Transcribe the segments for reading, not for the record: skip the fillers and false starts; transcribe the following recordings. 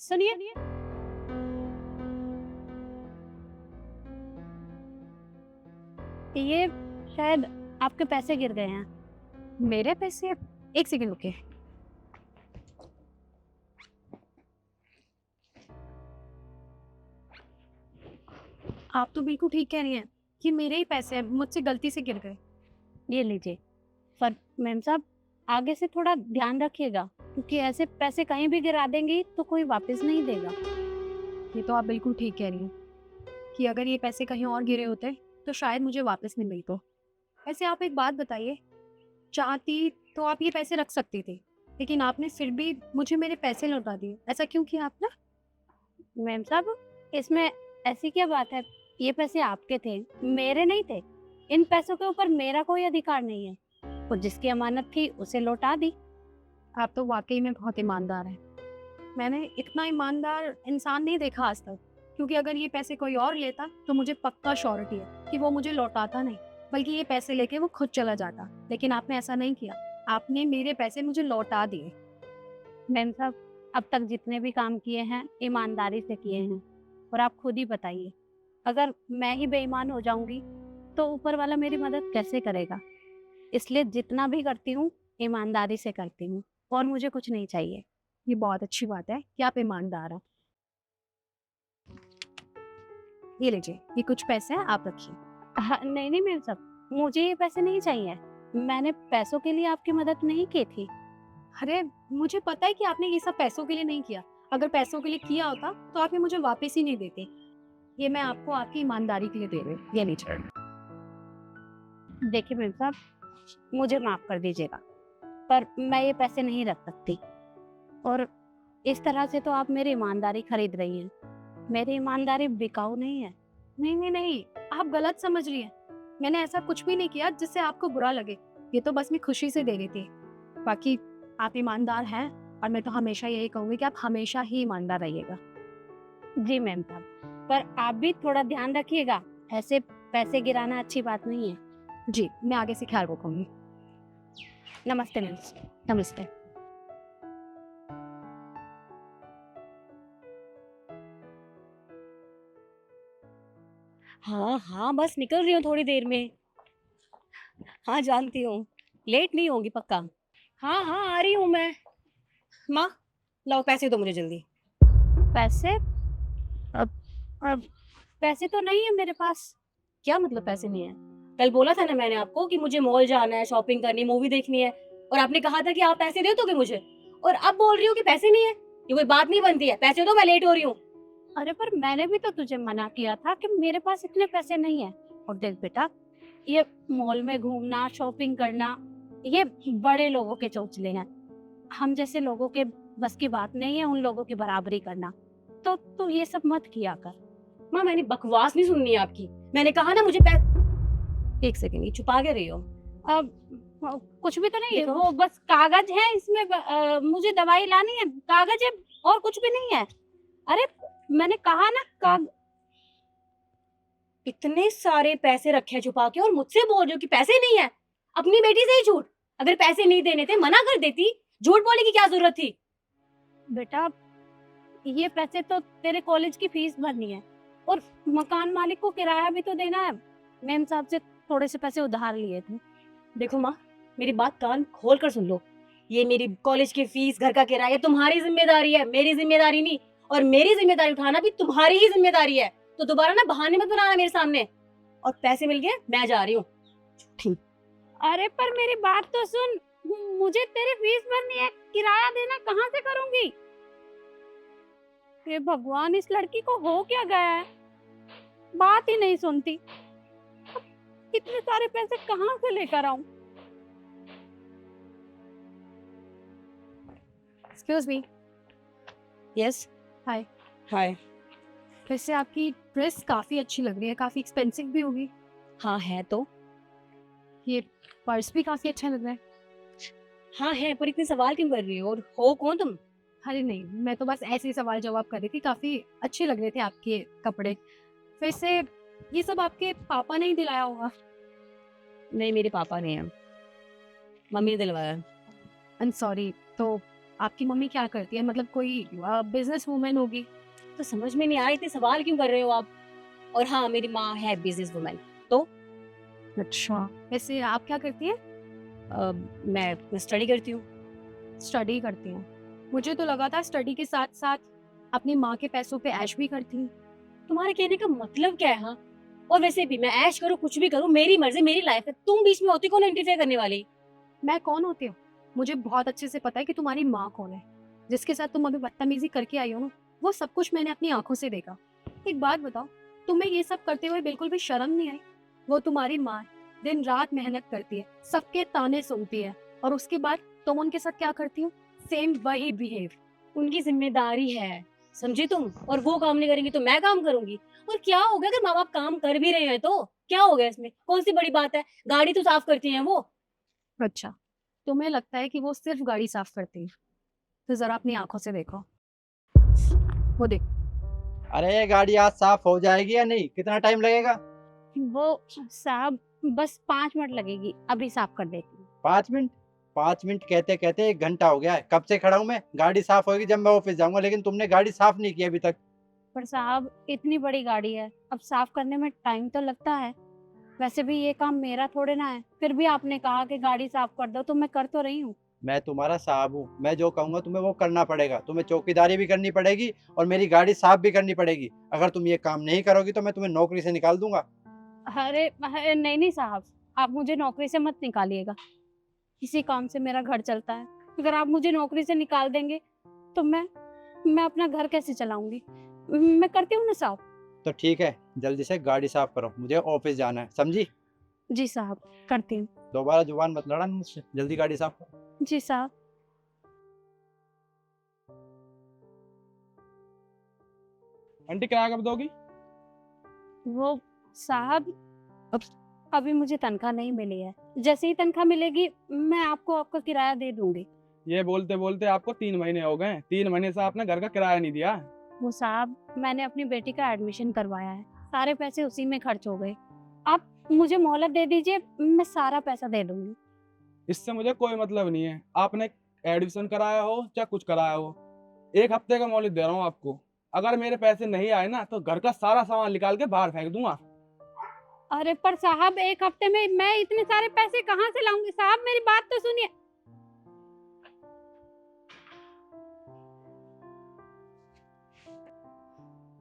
सुनिए, ये शायद आपके पैसे गिर गए हैं। मेरे पैसे? एक सेकंड रुके। आप तो बिल्कुल ठीक कह रही हैं कि मेरे ही पैसे हैं, मुझसे गलती से गिर गए। ये लीजिए। पर मैम साहब, आगे से थोड़ा ध्यान रखिएगा, क्योंकि ऐसे पैसे कहीं भी गिरा देंगी तो कोई वापस नहीं देगा। ये तो आप बिल्कुल ठीक कह रही हैं कि अगर ये पैसे कहीं और गिरे होते तो शायद मुझे वापस नहीं मिलते। वैसे आप एक बात बताइए, चाहती तो आप ये पैसे रख सकती थी, लेकिन आपने फिर भी मुझे मेरे पैसे लौटा दिए। ऐसा क्यों किया आपने? मैम साहब, इसमें ऐसी क्या बात है? ये पैसे आपके थे, मेरे नहीं थे। इन पैसों के ऊपर मेरा कोई अधिकार नहीं है। वो जिसकी अमानत थी उसे लौटा दी। आप तो वाकई में बहुत ईमानदार हैं। मैंने इतना ईमानदार इंसान नहीं देखा आज तक, क्योंकि अगर ये पैसे कोई और लेता तो मुझे पक्का श्योरिटी है कि वो मुझे लौटाता नहीं, बल्कि ये पैसे लेके वो खुद चला जाता। लेकिन आपने ऐसा नहीं किया, आपने मेरे पैसे मुझे लौटा दिए। मैम साहब, अब तक जितने भी काम किए हैं ईमानदारी से किए हैं। और आप खुद ही बताइए, अगर मैं ही बेईमान हो जाऊंगी तो ऊपर वाला मेरी मदद कैसे करेगा? इसलिए जितना भी करती हूँ ईमानदारी से करती हूँ, और मुझे कुछ नहीं चाहिए। ये बहुत अच्छी बात है कि आप ईमानदार हैं। ये लीजिए, ये कुछ पैसे हैं, आप रखिए। हाँ, नहीं नहीं मैम साहब, मुझे ये पैसे नहीं चाहिए। मैंने पैसों के लिए आपकी मदद नहीं की थी। अरे, मुझे पता है कि आपने ये सब पैसों के लिए नहीं किया। अगर पैसों के लिए किया होता तो आप ये मुझे वापस ही नहीं देते। ये मैं आपको आपकी ईमानदारी के लिए दे रही हूँ। ये लीजिए। देखिए मैम साहब, मुझे माफ कर दीजिएगा, पर मैं ये पैसे नहीं रख सकती। और इस तरह से तो आप मेरी ईमानदारी खरीद रही हैं। मेरी ईमानदारी बिकाऊ नहीं है। नहीं नहीं नहीं, आप गलत समझ रही हैं। मैंने ऐसा कुछ भी नहीं किया जिससे आपको बुरा लगे। ये तो बस मैं खुशी से दे रही थी। बाकी आप ईमानदार हैं, और मैं तो हमेशा यही कहूंगी कि आप हमेशा ही ईमानदार रहिएगा। जी मैम साहब, पर आप भी थोड़ा ध्यान रखिएगा। ऐसे पैसे गिराना अच्छी बात नहीं है। जी, मैं आगे से ख्याल रखूंगी। नमस्ते मैम। नमस्ते। हाँ हाँ, बस निकल रही हूँ थोड़ी देर में। हाँ जानती हूँ, लेट नहीं होगी पक्का। हाँ हाँ, आ रही हूँ मैं। माँ, लाओ पैसे दो मुझे जल्दी। पैसे? अब अब पैसे तो नहीं है मेरे पास। क्या मतलब पैसे नहीं है? कल बोला था ना मैंने आपको कि मुझे मॉल जाना है, शॉपिंग करनी, मूवी देखनी है, और आपने कहा था कि आप पैसे दे दोगे मुझे, और अब बोल रही हो कि पैसे नहीं है। ये कोई बात नहीं बनती है, पैसे दो, मैं लेट हो रही हूँ। अरे पर मैंने भी तो तुझे मना किया था कि मेरे पास इतने पैसे नहीं है। और देख बेटा, ये मॉल में घूमना, शॉपिंग करना, ये बड़े लोगों के चौचले हैं। हम जैसे लोगों के बस की बात नहीं है उन लोगों की बराबरी करना। तो तू ये सब मत किया कर। माँ, मैंने बकवास नहीं सुननी है आपकी। मैंने कहा ना मुझे एक सेकंड, ये छुपा के रही हो? अब कुछ भी तो नहीं है, देखो। वो बस कागज है इसमें। मुझे दवाई लानी है, कागज है, और कुछ भी नहीं है। अरे मैंने कहा ना इतने सारे पैसे रखे हैं छुपा के, और मुझसे बोल रहे हो कि पैसे नहीं है। अपनी बेटी से ही झूठ। अगर पैसे नहीं देने थे मना कर देती, झूठ बोलने की क्या जरूरत थी? बेटा, ये पैसे तो तेरे कॉलेज की फीस भरनी है, और मकान मालिक को किराया भी तो देना है। मेम साहब से थोड़े से पैसे उधार लिए थे। देखो माँ, मेरी बात कान खोल कर सुन लो। ये मेरी कॉलेज की फीस, घर का किराया तुम्हारी जिम्मेदारी है, मेरी जिम्मेदारी नहीं। और मेरी जिम्मेदारी उठाना भी तुम्हारी ही जिम्मेदारी है। तो दोबारा ना बहाने मत बनाना मेरे सामने। और पैसे मिल गए, मैं जा रही हूँ। ठीक। अरे पर मेरी बात तो सुन, मुझे तेरी फीस भरनी है, किराया देना कहाँ से करूंगी? हे भगवान, इस लड़की को हो क्या गया है? बात ही नहीं सुनती। अब इतने सारे पैसे कहाँ से लेकर आऊं? Excuse me. यस। हाय। हाय। वैसे आपकी ड्रेस काफी अच्छी लग रही है, काफी एक्सपेंसिव भी होगी। हाँ है तो। ये पर्स भी काफी अच्छा लग रहा है। हाँ है, पर इतने सवाल क्यों कर रही हो? और हो कौन तुम? अरे नहीं, मैं तो बस ऐसे ही सवाल जवाब कर रही थी। काफी अच्छे लग रहे थे आपके कपड़े। वैसे ये सब आपके पापा ने ही दिलाया होगा। नहीं, मेरे पापा ने है, मम्मी ने दिलवाया। I am sorry. तो आपकी मम्मी क्या करती है? मतलब कोई बिजनेस वूमेन होगी? तो समझ में नहीं आ रही थी, सवाल क्यों कर रहे हो आप? और हाँ, मेरी माँ है बिजनेस वुमन। तो अच्छा, वैसे आप क्या करती हैं? मैं स्टडी करती हूँ। स्टडी करती हैं। मुझे तो लगा था स्टडी के साथ साथ अपनी माँ के पैसों पे ऐश भी करती हैं। तुम्हारे कहने का मतलब क्या है? हाँ, और वैसे भी मैं ऐश करूँ कुछ भी करूँ, मेरी मर्जी, मेरी लाइफ है। तुम बीच में होती, कौन इंटरफेयर करने वाली? मैं कौन होती हूँ? मुझे बहुत अच्छे से पता है कि तुम्हारी माँ कौन है। जिसके साथ तुम अभी बदतमीजी करके आई हो ना, वो सब कुछ मैंने अपनी आंखों से देखा। एक बात बताओ, तुम्हें ये सब करते हुए बिल्कुल भी शर्म नहीं आई? वो तुम्हारी माँ है, दिन रात मेहनत करती है, सबके ताने सुनती है, और उसके बाद तुम उनके साथ क्या करती हो? सेम वही बिहेव। उनकी जिम्मेदारी है, समझी तुम? और वो काम नहीं करेंगी तो मैं काम करूंगी। और क्या हो गया अगर माँ बाप काम कर भी रहे हैं तो? क्या हो गया इसमें? कौन सी बड़ी बात है? गाड़ी तो साफ करती हैं वो। अच्छा, तुम्हें लगता है कि वो सिर्फ गाड़ी साफ करती है? तो जरा अपनी आंखों से देखो, वो देख। अरे ये गाड़ी आज साफ हो जाएगी या नहीं? कितना टाइम लगेगा? वो साहब बस 5 मिनट लगेगी, अभी साफ कर देती हूँ। 5 मिनट? 5 मिनट कहते कहते 1 घंटा हो गया है। कब से खड़ा हूँ मैं? गाड़ी साफ होगी जब मैं ऑफिस जाऊंगा, लेकिन तुमने गाड़ी साफ नहीं की अभी तक। पर साहब इतनी बड़ी गाड़ी है, अब साफ करने में टाइम तो लगता है। वैसे भी ये काम मेरा थोड़े ना है, फिर भी आपने कहा कि गाड़ी साफ कर दो तो मैं कर तो रही हूँ। मैं तुम्हारा साहब हूँ, मैं जो कहूंगा तुम्हें वो करना पड़ेगा। तुम्हें चौकीदारी भी करनी पड़ेगी और मेरी गाड़ी साफ भी करनी पड़ेगी। अगर तुम ये काम नहीं करोगी तो मैं तुम्हें नौकरी से निकाल दूंगा। अरे नहीं नहीं साहब, आप मुझे नौकरी से मत निकालिएगा। इसी काम से मेरा घर चलता है। अगर आप मुझे नौकरी से निकाल देंगे तो मैं अपना घर कैसे चलाऊंगी? मैं करती हूँ ना साहब। तो ठीक है, जल्दी से गाड़ी साफ करो, मुझे ऑफिस जाना है, समझी? जी साहब, करती हूँ। दोबारा जुबान मत लड़ाना मुझसे, जल्दी गाड़ी साफ करो। जी साहब। आंटी किराया कब दोगी? वो साहब अभी मुझे तनख्वाह नहीं मिली है, जैसे ही तनख्वाह मिलेगी मैं आपको आपका किराया दे दूंगी। ये बोलते बोलते आपको 3 महीने हो गए। 3 महीने से आपने घर का किराया नहीं दिया। वो साहब मैंने अपनी बेटी का एडमिशन करवाया है, सारे पैसे उसी में खर्च हो गए। आप मुझे मोहलत दे दीजिए, मैं सारा पैसा दे दूंगी। इससे मुझे कोई मतलब नहीं है, आपने एडमिशन कराया हो चाहे कुछ कराया हो। 1 हफ्ते का मोहलत दे रहा हूँ आपको। अगर मेरे पैसे नहीं आए ना तो घर का सारा सामान निकाल के बाहर फेंक दूंगा। अरे पर साहब 1 हफ्ते में मैं इतने सारे पैसे कहाँ से लाऊंगी? साहब मेरी बात तो सुनिए।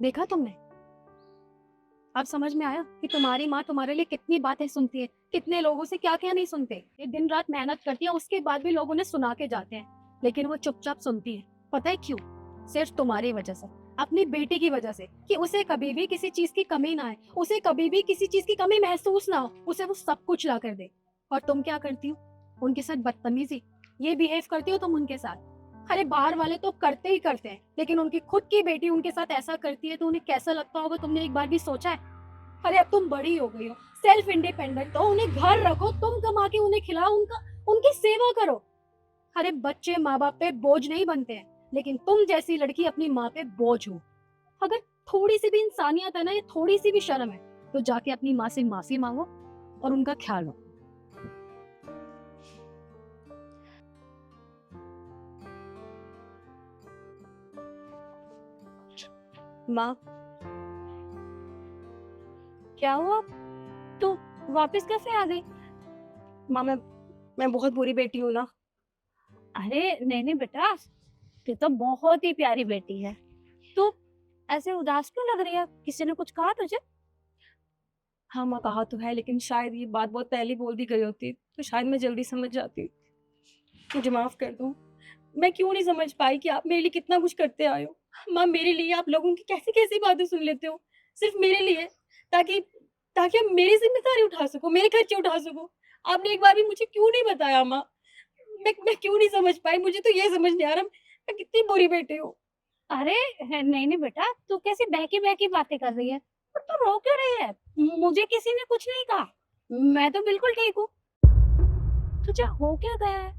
देखा तुमने? अब समझ में आया कि तुम्हारी माँ तुम्हारे लिए कितनी बातें सुनती है, कितने लोगों से क्या क्या नहीं सुनते। ये दिन रात मेहनत करती है, उसके बाद भी लोग उन्हें सुना के जाते हैं, लेकिन वो चुपचाप सुनती है। पता है क्यों? सिर्फ तुम्हारी वजह से, अपनी बेटी की वजह से, कि उसे कभी भी किसी चीज की कमी ना आए, उसे कभी भी किसी चीज की कमी महसूस ना हो, उसे वो सब कुछ ला कर दे। और तुम क्या करती हो? उनके साथ बदतमीजी, ये बिहेव करती हो तुम उनके साथ। अरे बाहर वाले तो करते ही करते हैं, लेकिन उनकी खुद की बेटी उनके साथ ऐसा करती है तो उन्हें कैसा लगता होगा, तुमने एक बार भी सोचा है? अरे अब तुम बड़ी हो गई हो, सेल्फ इंडिपेंडेंट हो, उन्हें घर रखो, तुम कमा के उन्हें खिलाओ, उनकी सेवा करो। अरे बच्चे माँ बाप पे बोझ नहीं बनते हैं, लेकिन तुम जैसी लड़की अपनी माँ पे बोझ हो। अगर थोड़ी सी भी इंसानियत है ना, ये थोड़ी सी भी शर्म है, तो जाके अपनी माँ से माफी मांगो और उनका ख्याल रखो। माँ, क्या हुआ? तू वापस कैसे आ गई? माँ मैं बहुत बुरी बेटी हूँ ना। अरे नहीं नहीं बेटा, तू तो बहुत ही प्यारी बेटी है। तू ऐसे उदास क्यों लग रही है? किसी ने कुछ कहा तुझे? हाँ माँ, कहा तो है, लेकिन शायद ये बात बहुत पहले बोल दी गई होती तो शायद मैं जल्दी समझ जाती। मुझे माफ कर दो, मैं क्यों नहीं समझ पाई कि आप मेरे लिए कितना कुछ करते आए हो। माँ, मेरे लिए आप लोगों की कैसी कैसी बातें सुन लेते हो, सिर्फ मेरे लिए, ताकि ताकि आप मेरी जिम्मेदारी उठा सको, मेरे खर्चे उठा सको। आपने एक बार भी मुझे क्यों नहीं बताया माँ? मैं क्यों नहीं समझ पाई? मुझे तो ये समझ नहीं आ रहा मैं कितनी बुरी बेटी हूँ। अरे नहीं नहीं बेटा, तू कैसी बहकी बहकी बातें कर रही है? पर तू रो क्यों रही है? मुझे किसी ने कुछ नहीं कहा, मैं तो बिल्कुल ठीक हूँ। तुझे हो क्या गया है?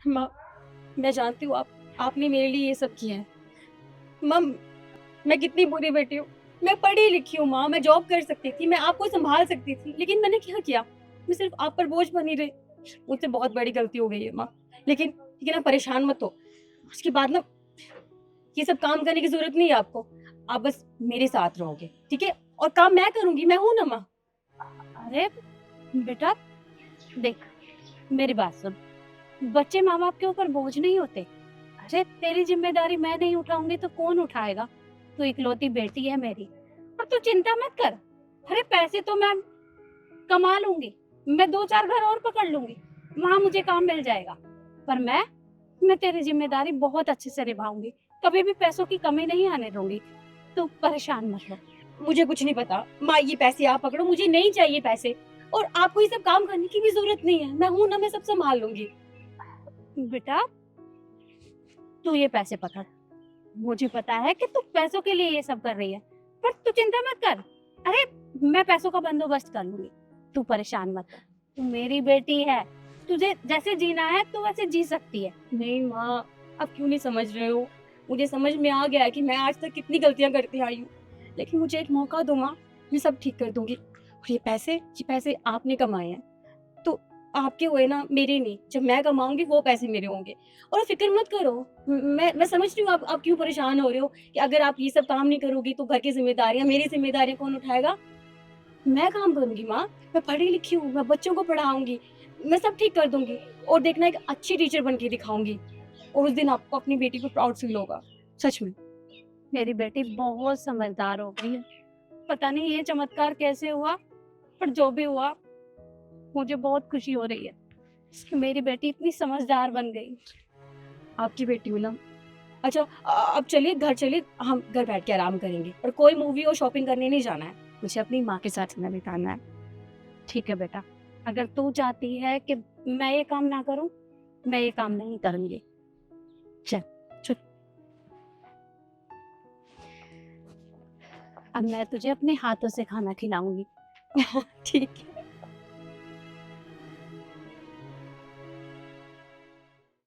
माँ, मैं जानती हूँ आपने मेरे लिए ये सब किया है। माँ, मैं कितनी बुरी बेटी हूँ। मैं पढ़ी लिखी हूँ माँ, मैं जॉब कर सकती थी, मैं आपको संभाल सकती थी, लेकिन मैंने क्या किया? मैं सिर्फ आप पर बोझ बनी रही। मुझसे बहुत बड़ी गलती हो गई है माँ, लेकिन आप परेशान मत हो। उसके बाद ना ये सब काम करने की जरूरत नहीं है आपको। आप बस मेरे साथ रहोगे, ठीक है? और काम मैं करूंगी, मैं हूं ना माँ। अरे बेटा देख, मेरी बात सुन, बच्चे माँ बाप के ऊपर बोझ नहीं होते। अरे तेरी जिम्मेदारी मैं नहीं उठाऊंगी तो कौन उठाएगा? तू इकलौती बेटी है मेरी, और तू चिंता मत कर। अरे पैसे तो मैं कमा लूंगी, मैं 2-4 घर और पकड़ लूंगी, वहां मुझे काम मिल जाएगा। पर मैं तेरी जिम्मेदारी बहुत अच्छे से निभाऊंगी, कभी भी पैसों की कमी नहीं आने दूंगी। तू परेशान मत हो। मुझे कुछ नहीं पता माँ, ये पैसे आप पकड़ो, मुझे नहीं चाहिए पैसे। और आपको ये सब काम करने की भी जरूरत नहीं है, मैं हूं ना, मैं सब संभाल लूंगी। बेटा तू ये पैसे पकड़, मुझे पता है कि तू पैसों के लिए ये सब कर रही है, पर तू चिंता मत कर। अरे मैं पैसों का बंदोबस्त कर लूंगी, तू परेशान मत हो। तू मेरी बेटी है, तुझे जैसे जीना है तू वैसे जी सकती है। नहीं माँ, आप क्यों नहीं समझ रहे हो? मुझे समझ में आ गया है कि मैं आज तक कितनी गलतियां करती आई हूँ, लेकिन मुझे एक मौका दो माँ, मैं सब ठीक कर दूंगी। और ये पैसे आपने कमाए हैं, तो आपके हुए ना, मेरे नहीं। जब मैं कमाऊंगी वो पैसे मेरे होंगे। और फिक्र मत करो, मैं समझ रही हूँ आप क्यों परेशान हो रहे हो कि अगर आप ये सब काम नहीं करोगी तो घर की जिम्मेदारियां, मेरी जिम्मेदारियां कौन उठाएगा? मैं काम करूंगी माँ, मैं पढ़ी लिखी हूँ, मैं बच्चों को पढ़ाऊंगी, मैं सब ठीक कर दूंगी। और देखना, एक अच्छी टीचर बन के दिखाऊंगी, और उस दिन आपको अपनी बेटी को प्राउड फील होगा, सच में। मेरी बेटी बहुत समझदार हो गई है। पता नहीं ये चमत्कार कैसे हुआ, पर जो भी हुआ मुझे बहुत खुशी हो रही है कि मेरी बेटी इतनी समझदार बन गई। आपकी बेटी हो ना। अच्छा, अब चलिए घर चलिए, हम घर बैठ के आराम करेंगे, और कोई मूवी और शॉपिंग करने नहीं जाना है, मुझे अपनी माँ के साथ समय बिताना है। ठीक है बेटा, अगर तू चाहती है कि मैं ये काम ना करूं, मैं ये काम नहीं करूंगी। चल चल, अब मैं तुझे अपने हाथों से खाना खिलाऊंगी। ठीक है।